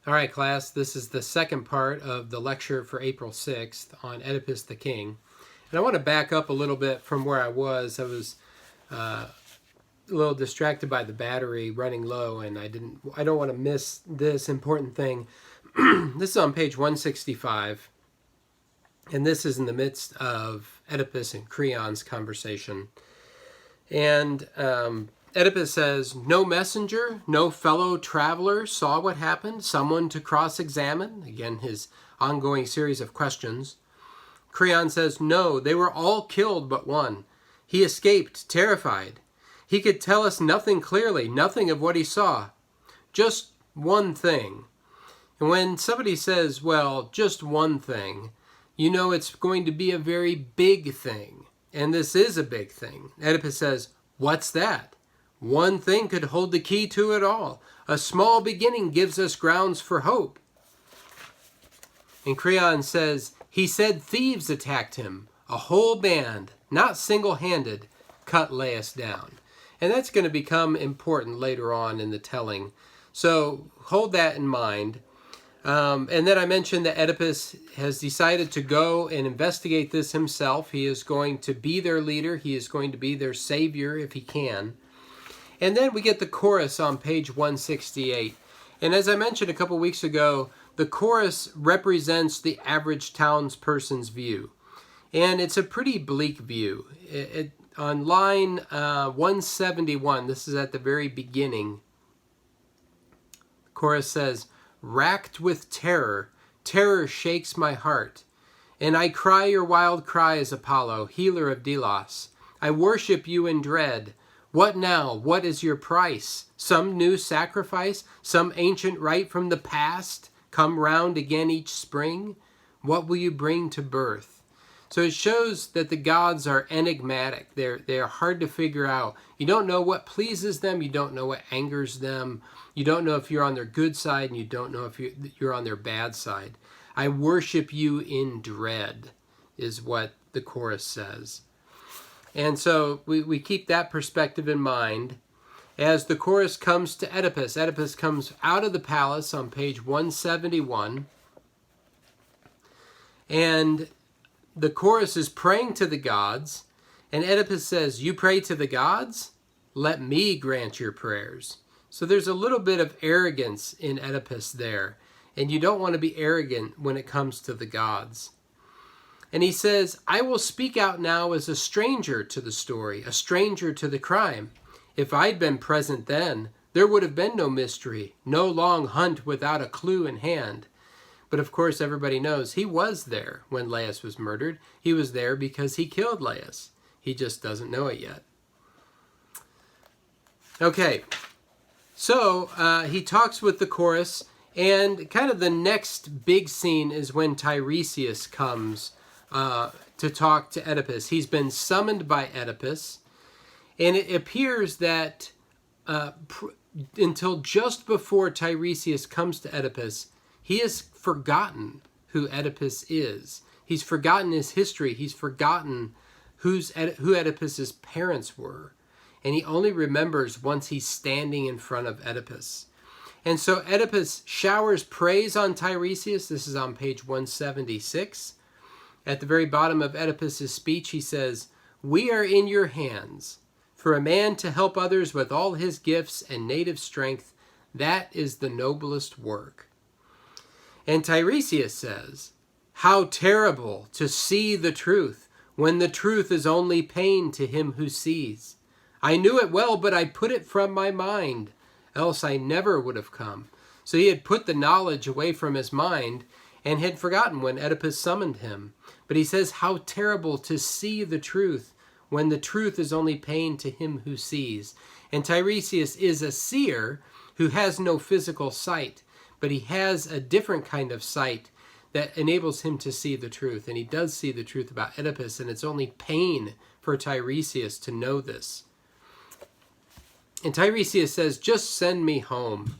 All right, class, this is the second part of the lecture for April 6th on Oedipus the King. And I want to back up a little bit from where I was. I was a little distracted by the battery running low, and I don't want to miss this important thing. This is on page 165, and this is in the midst of Oedipus and Creon's conversation. And Oedipus says, "No messenger, no fellow traveler saw what happened, someone to cross-examine?" Again, his ongoing series of questions. Creon says, "No, they were all killed but one. He escaped, terrified. He could tell us nothing clearly, nothing of what he saw. Just one thing." And when somebody says, well, just one thing, you know it's going to be a very big thing. And this is a big thing. Oedipus says, "What's that? One thing could hold the key to it all. A small beginning gives us grounds for hope." And Creon says, "He said thieves attacked him. A whole band, not single-handed, cut Laius down." And that's going to become important later on in the telling. So hold that in mind. And then I mentioned that Oedipus has decided to go and investigate this himself. He is going to be their leader. He is going to be their savior if he can. And then we get the chorus on page 168. And as I mentioned a couple weeks ago, the chorus represents the average townsperson's view. And it's a pretty bleak view. On line 171, this is at the very beginning, the chorus says, "Racked with terror, terror shakes my heart. And I cry your wild cries, Apollo, healer of Delos. I worship you in dread. What now? What is your price? Some new sacrifice? Some ancient rite from the past? Come round again each spring? What will you bring to birth?" So it shows that the gods are enigmatic. They're hard to figure out. You don't know what pleases them. You don't know what angers them. You don't know if you're on their good side, and you don't know if you're on their bad side. "I worship you in dread," is what the chorus says. And so we keep that perspective in mind. As the chorus comes to Oedipus, Oedipus comes out of the palace on page 171. And the chorus is praying to the gods. And Oedipus says, "You pray to the gods? Let me grant your prayers." So there's a little bit of arrogance in Oedipus there. And you don't want to be arrogant when it comes to the gods. And he says, "I will speak out now as a stranger to the story, a stranger to the crime. If I'd been present then, there would have been no mystery, no long hunt without a clue in hand." But of course, everybody knows he was there when Laius was murdered. He was there because he killed Laius. He just doesn't know it yet. Okay, so he talks with the chorus, and kind of the next big scene is when Tiresias comes to talk to Oedipus. He's been summoned by Oedipus, and it appears that until just before Tiresias comes to Oedipus, he has forgotten who Oedipus is. He's forgotten his history. He's forgotten who Oedipus's parents were. And he only remembers once he's standing in front of Oedipus. And so Oedipus showers praise on Tiresias. This is on page 176. At the very bottom of Oedipus's speech, he says, "We are in your hands. For a man to help others with all his gifts and native strength, that is the noblest work." And Tiresias says, "How terrible to see the truth, when the truth is only pain to him who sees. I knew it well, but I put it from my mind, else I never would have come." So he had put the knowledge away from his mind and had forgotten when Oedipus summoned him. But he says, how terrible to see the truth, when the truth is only pain to him who sees. And Tiresias is a seer who has no physical sight, but he has a different kind of sight that enables him to see the truth. And he does see the truth about Oedipus, and it's only pain for Tiresias to know this. And Tiresias says, "Just send me home.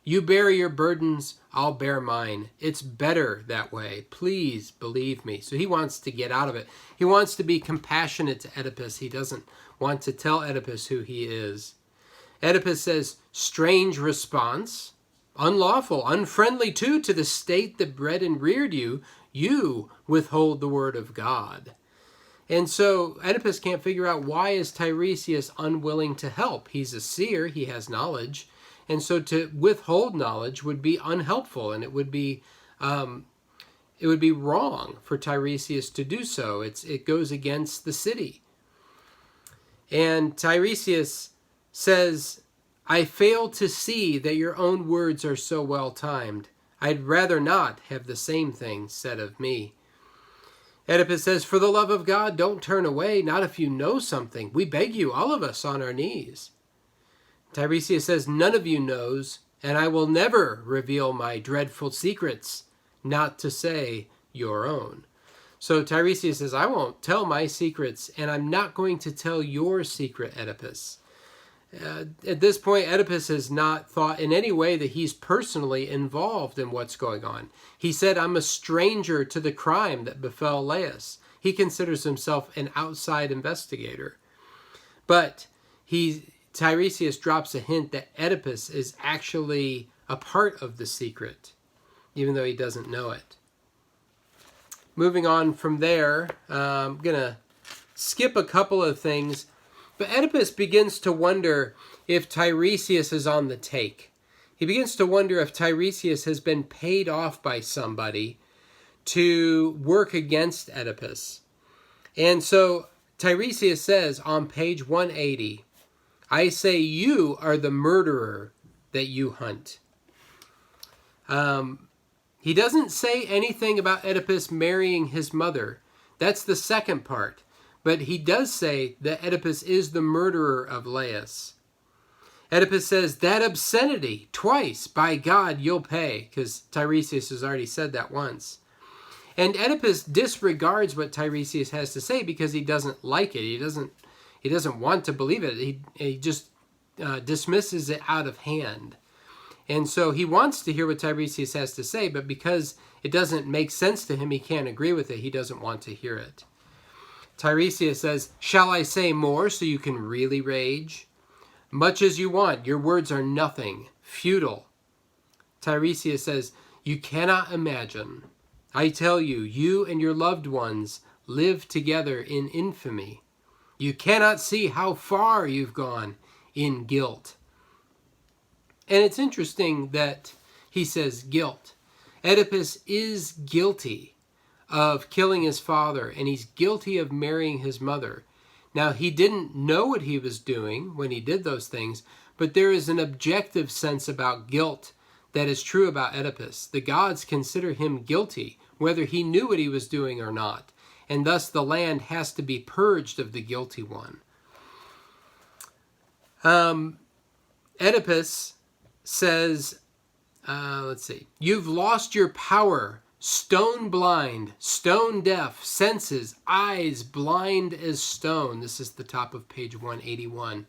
You bear your burdens, I'll bear mine. It's better that way. Please believe me." So he wants to get out of it. He wants to be compassionate to Oedipus. He doesn't want to tell Oedipus who he is. Oedipus says, "Strange response. unlawful, unfriendly too to the state that bred and reared you. You withhold the word of God. And so Oedipus can't figure out, why is Tiresias unwilling to help? He's a seer, he has knowledge. And so to withhold knowledge would be unhelpful, and it would be wrong for Tiresias to do so. It goes against the city. And Tiresias says, I fail to see that your own words are so well timed. I'd rather not have the same thing said of me. Oedipus says, for the love of God, don't turn away, not if you know something. We beg you, all of us on our knees. Tiresias says, none of you knows, and I will never reveal my dreadful secrets, not to say your own. So Tiresias says, I won't tell my secrets, and I'm not going to tell your secret, Oedipus. At this point, Oedipus has not thought in any way that he's personally involved in what's going on. He said, I'm a stranger to the crime that befell Laius. He considers himself an outside investigator. But Tiresias drops a hint that Oedipus is actually a part of the secret, even though he doesn't know it. Moving on from there, I'm going to skip a couple of things. But Oedipus begins to wonder if Tiresias is on the take. He begins to wonder if Tiresias has been paid off by somebody to work against Oedipus. And so Tiresias says on page 180, I say you are the murderer that you hunt. He doesn't say anything about Oedipus marrying his mother. That's the second part. But he does say that Oedipus is the murderer of Laius. Oedipus says, that obscenity, twice, by God, you'll pay, because Tiresias has already said that once. And Oedipus disregards what Tiresias has to say because he doesn't like it. He doesn't want to believe it. He just dismisses it out of hand. And so he wants to hear what Tiresias has to say, but because it doesn't make sense to him, he can't agree with it. He doesn't want to hear it. Tiresias says, shall I say more so you can really rage? Much as you want, your words are nothing, futile. Tiresias says, you cannot imagine. I tell you, you and your loved ones live together in infamy. You cannot see how far you've gone in guilt. And it's interesting that he says guilt. Oedipus is guilty of killing his father, and he's guilty of marrying his mother. Now, he didn't know what he was doing when he did those things, but there is an objective sense about guilt that is true about Oedipus. The gods consider him guilty, whether he knew what he was doing or not, and thus the land has to be purged of the guilty one. Oedipus says, you've lost your power, stone blind, stone deaf, senses, eyes blind as stone. This is the top of page 181.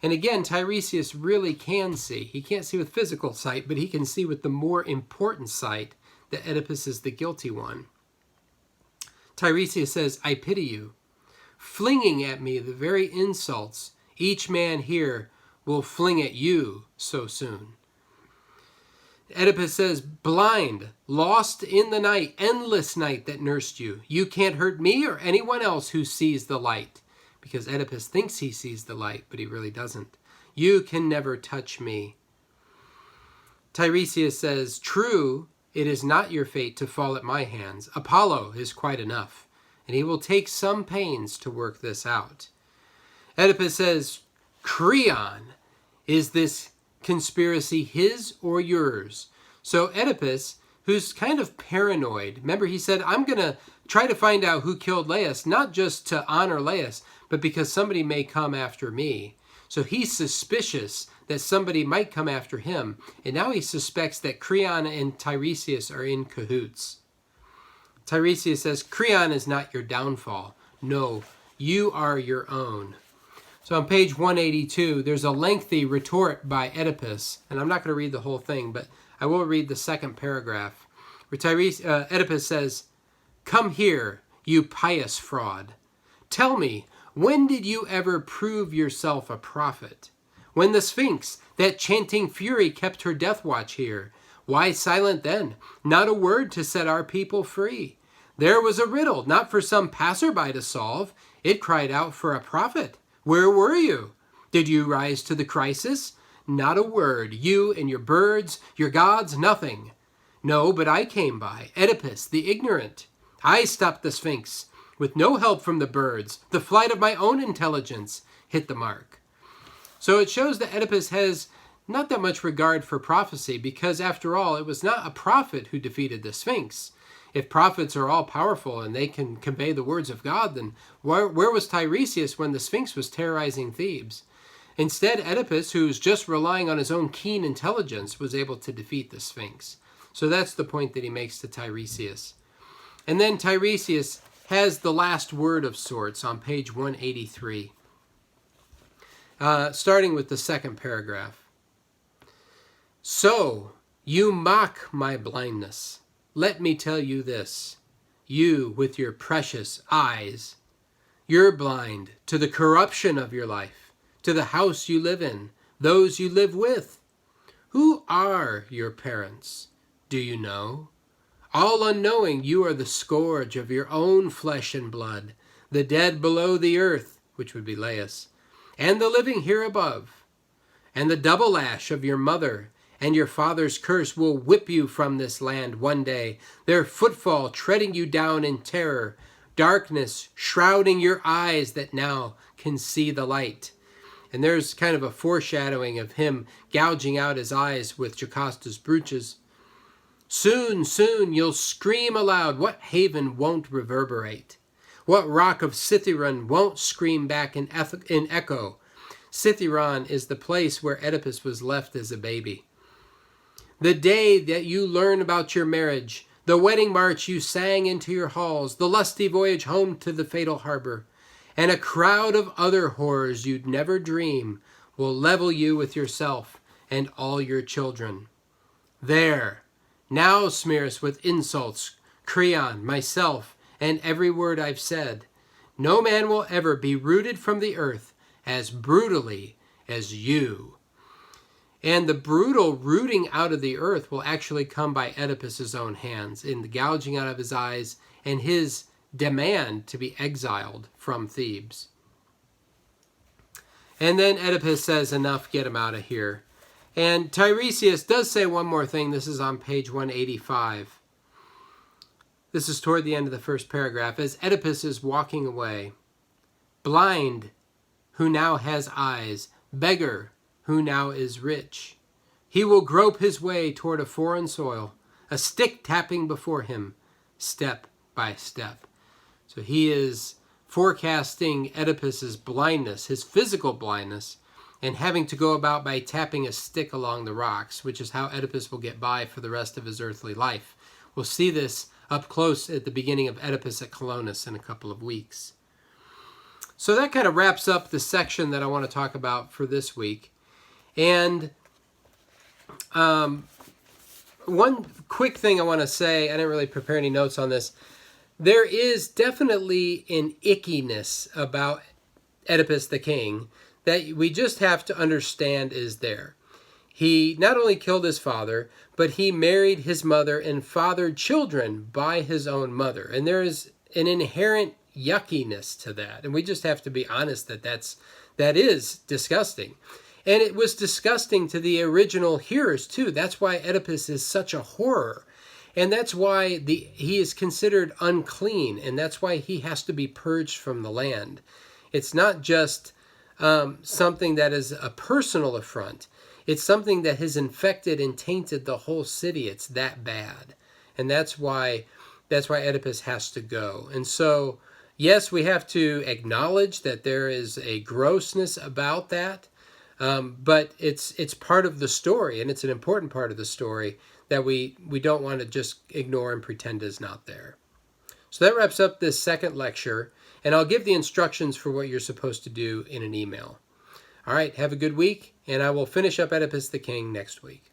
And again, Tiresias really can see. He can't see with physical sight, but he can see with the more important sight that Oedipus is the guilty one. Tiresias says, I pity you, flinging at me the very insults each man here will fling at you so soon. Oedipus says, blind, lost in the night, endless night that nursed you. You can't hurt me or anyone else who sees the light. Because Oedipus thinks he sees the light, but he really doesn't. You can never touch me. Tiresias says, true, it is not your fate to fall at my hands. Apollo is quite enough, and he will take some pains to work this out. Oedipus says, Creon, is this conspiracy his or yours? So Oedipus, who's kind of paranoid, remember he said, I'm going to try to find out who killed Laius, not just to honor Laius, but because somebody may come after me. So he's suspicious that somebody might come after him, and now he suspects that Creon and Tiresias are in cahoots. Tiresias says, Creon is not your downfall. No, you are your own. So on page 182, there's a lengthy retort by Oedipus, and I'm not going to read the whole thing, but I will read the second paragraph, where Oedipus says, come here, you pious fraud. Tell me, when did you ever prove yourself a prophet? When the Sphinx, that chanting fury, kept her death watch here? Why silent then? Not a word to set our people free. There was a riddle, not for some passerby to solve. It cried out for a prophet. Where were you? Did you rise to the crisis? Not a word. You and your birds, your gods, nothing. No, but I came by, Oedipus the ignorant. I stopped the Sphinx. With no help from the birds, the flight of my own intelligence hit the mark. So it shows that Oedipus has not that much regard for prophecy, because after all, it was not a prophet who defeated the Sphinx. If prophets are all powerful and they can convey the words of God, then where was Tiresias when the Sphinx was terrorizing Thebes? Instead, Oedipus, who's just relying on his own keen intelligence, was able to defeat the Sphinx. So that's the point that he makes to Tiresias. And then Tiresias has the last word of sorts on page 183, starting with the second paragraph. So, you mock my blindness. Let me tell you this. You, with your precious eyes, you're blind to the corruption of your life, to the house you live in, those you live with. Who are your parents? Do you know? All unknowing, you are the scourge of your own flesh and blood, the dead below the earth, which would be Laius, and the living here above. And the double lash of your mother and your father's curse will whip you from this land one day, their footfall treading you down in terror, darkness shrouding your eyes that now can see the light. And there's kind of a foreshadowing of him gouging out his eyes with Jocasta's brooches. Soon, soon you'll scream aloud. What haven won't reverberate? What rock of Cithaeron won't scream back in echo? Cithaeron is the place where Oedipus was left as a baby. The day that you learn about your marriage, the wedding march you sang into your halls, the lusty voyage home to the fatal harbor, and a crowd of other horrors you'd never dream will level you with yourself and all your children. There, now smear us with insults, Creon, myself, and every word I've said. No man will ever be rooted from the earth as brutally as you. And the brutal rooting out of the earth will actually come by Oedipus's own hands, in the gouging out of his eyes and his demand to be exiled from Thebes. And then Oedipus says, enough, get him out of here. And Tiresias does say one more thing. This is on page 185. This is toward the end of the first paragraph. As Oedipus is walking away, blind, who now has eyes, beggar, who now is rich, he will grope his way toward a foreign soil, a stick tapping before him, step by step. So he is forecasting Oedipus's blindness, his physical blindness, and having to go about by tapping a stick along the rocks, which is how Oedipus will get by for the rest of his earthly life. We'll see this up close at the beginning of Oedipus at Colonus in a couple of weeks. So that kind of wraps up the section that I want to talk about for this week. And one quick thing I want to say, I didn't really prepare any notes on this. There is definitely an ickiness about Oedipus the King that we just have to understand is there. He not only killed his father, but he married his mother and fathered children by his own mother. And there is an inherent yuckiness to that. And we just have to be honest that that is disgusting. And it was disgusting to the original hearers too. That's why Oedipus is such a horror. And that's why he is considered unclean. And that's why he has to be purged from the land. It's not just something that is a personal affront. It's something that has infected and tainted the whole city. It's that bad. And that's why Oedipus has to go. And so, yes, we have to acknowledge that there is a grossness about that. But it's part of the story, and it's an important part of the story that we don't want to just ignore and pretend is not there. So that wraps up this second lecture, and I'll give the instructions for what you're supposed to do in an email. All right, have a good week, and I will finish up Oedipus the King next week.